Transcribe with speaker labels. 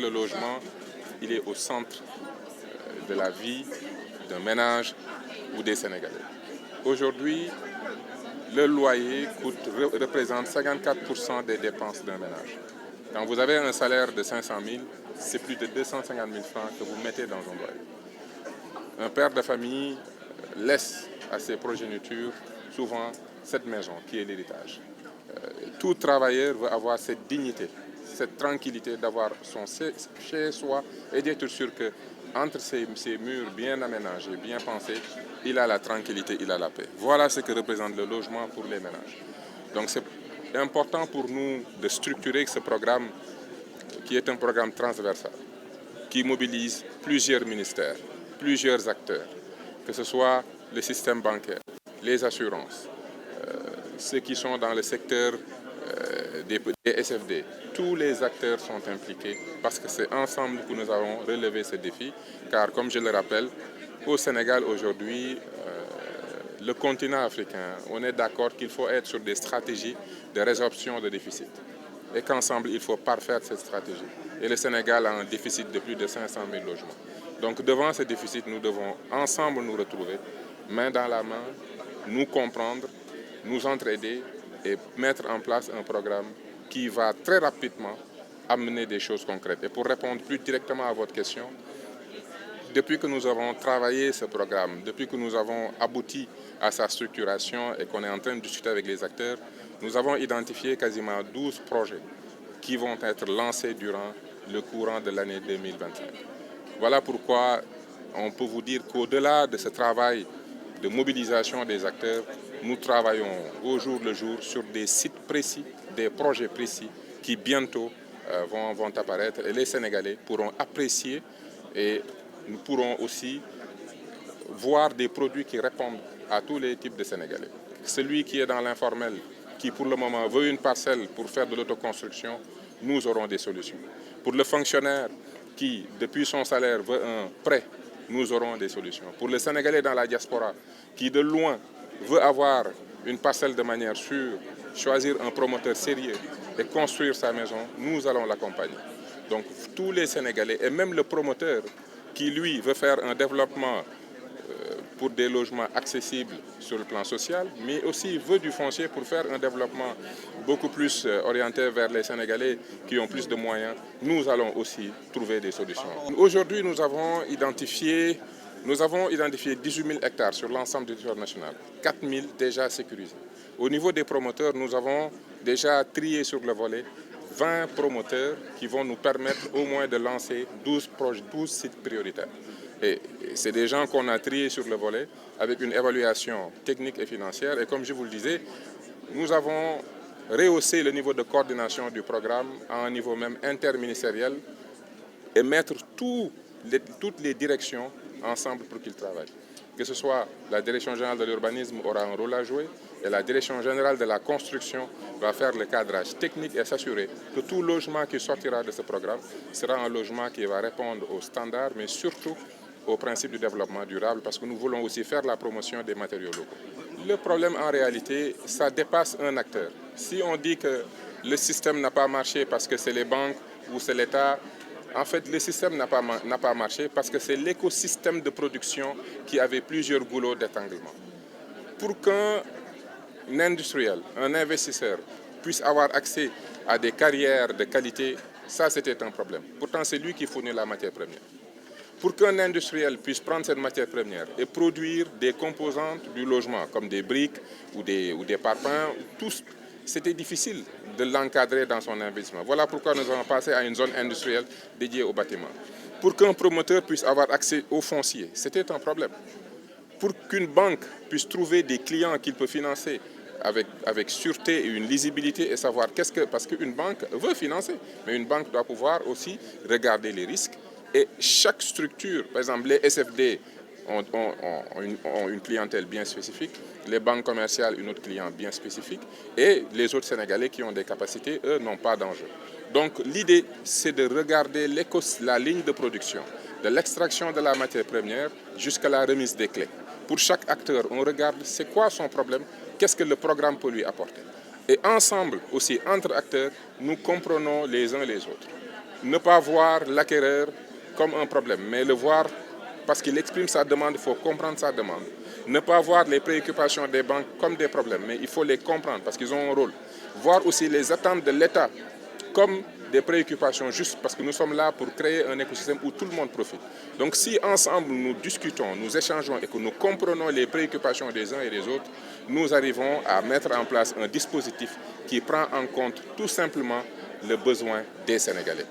Speaker 1: le logement, il est au centre de la vie d'un ménage ou des Sénégalais. Aujourd'hui, le loyer représente 54% des dépenses d'un ménage. Quand vous avez un salaire de 500 000, c'est plus de 250 000 francs que vous mettez dans un loyer. Un père de famille laisse à ses progénitures souvent cette maison qui est l'héritage. Tout travailleur veut avoir cette dignité, cette tranquillité d'avoir son chez soi et d'être sûr qu'entre ces murs bien aménagés, bien pensés, il a la tranquillité, il a la paix. Voilà ce que représente le logement pour les ménages. Donc c'est important pour nous de structurer ce programme qui est un programme transversal, qui mobilise plusieurs ministères, plusieurs acteurs, que ce soit le système bancaire, les assurances, ceux qui sont dans le secteur des SFD. Tous les acteurs sont impliqués parce que c'est ensemble que nous avons relevé ce défi. Car comme je le rappelle, au Sénégal aujourd'hui, le continent africain, on est d'accord qu'il faut être sur des stratégies de résorption de déficit. Et qu'ensemble, il faut parfaire cette stratégie. Et le Sénégal a un déficit de plus de 500 000 logements. Donc devant ce déficit, nous devons ensemble nous retrouver, main dans la main, nous comprendre, nous entraider et mettre en place un programme qui va très rapidement amener des choses concrètes. Et pour répondre plus directement à votre question, depuis que nous avons travaillé ce programme, depuis que nous avons abouti à sa structuration et qu'on est en train de discuter avec les acteurs, nous avons identifié quasiment 12 projets qui vont être lancés durant le courant de l'année 2025. Voilà pourquoi on peut vous dire qu'au-delà de ce travail de mobilisation des acteurs, nous travaillons au jour le jour sur des sites précis, des projets précis qui bientôt vont apparaître et les Sénégalais pourront apprécier et nous pourrons aussi voir des produits qui répondent à tous les types de Sénégalais. Celui qui est dans l'informel, qui pour le moment veut une parcelle pour faire de l'autoconstruction, nous aurons des solutions. Pour le fonctionnaire qui, depuis son salaire, veut un prêt, nous aurons des solutions. Pour le Sénégalais dans la diaspora, qui de loin veut avoir une parcelle de manière sûre, choisir un promoteur sérieux et construire sa maison, nous allons l'accompagner. Donc tous les Sénégalais et même le promoteur qui, lui, veut faire un développement pour des logements accessibles sur le plan social, mais aussi veut du foncier pour faire un développement beaucoup plus orienté vers les Sénégalais qui ont plus de moyens, nous allons aussi trouver des solutions. Aujourd'hui, nous avons identifié 18 000 hectares sur l'ensemble du territoire national, 4 000 déjà sécurisés. Au niveau des promoteurs, nous avons déjà trié sur le volet 20 promoteurs qui vont nous permettre au moins de lancer 12 sites prioritaires. Et c'est des gens qu'on a triés sur le volet avec une évaluation technique et financière. Et comme je vous le disais, nous avons rehaussé le niveau de coordination du programme à un niveau même interministériel et mettre toutes les directions ensemble pour qu'ils travaillent. Que ce soit la Direction générale de l'urbanisme aura un rôle à jouer et la Direction générale de la construction va faire le cadrage technique et s'assurer que tout logement qui sortira de ce programme sera un logement qui va répondre aux standards, mais surtout au principe du développement durable, parce que nous voulons aussi faire la promotion des matériaux locaux. Le problème en réalité, ça dépasse un acteur. Si on dit que le système n'a pas marché parce que c'est les banques ou c'est l'État, en fait, le système n'a pas marché parce que c'est l'écosystème de production qui avait plusieurs goulots d'étranglement. Pour qu'un industriel, un investisseur puisse avoir accès à des carrières de qualité, ça c'était un problème. Pourtant, c'est lui qui fournit la matière première. Pour qu'un industriel puisse prendre cette matière première et produire des composantes du logement, comme des briques ou des parpaings, c'était difficile de l'encadrer dans son investissement. Voilà pourquoi nous avons passé à une zone industrielle dédiée au bâtiment. Pour qu'un promoteur puisse avoir accès au foncier, c'était un problème. Pour qu'une banque puisse trouver des clients qu'il peut financer avec sûreté et une lisibilité et savoir parce qu'une banque veut financer, mais une banque doit pouvoir aussi regarder les risques. Et chaque structure, par exemple les SFD ont une clientèle bien spécifique, les banques commerciales une autre clientèle bien spécifique et les autres Sénégalais qui ont des capacités, eux, n'ont pas d'enjeu. Donc l'idée, c'est de regarder la ligne de production, de l'extraction de la matière première jusqu'à la remise des clés. Pour chaque acteur, on regarde c'est quoi son problème, qu'est-ce que le programme peut lui apporter. Et ensemble, aussi entre acteurs, nous comprenons les uns les autres. ne pas voir l'acquéreur comme un problème, mais le voir parce qu'il exprime sa demande, il faut comprendre sa demande. Ne pas voir les préoccupations des banques comme des problèmes, mais il faut les comprendre parce qu'ils ont un rôle. Voir aussi les attentes de l'État comme des préoccupations justes parce que nous sommes là pour créer un écosystème où tout le monde profite. Donc si ensemble nous discutons, nous échangeons et que nous comprenons les préoccupations des uns et des autres, nous arrivons à mettre en place un dispositif qui prend en compte tout simplement le besoin des Sénégalais.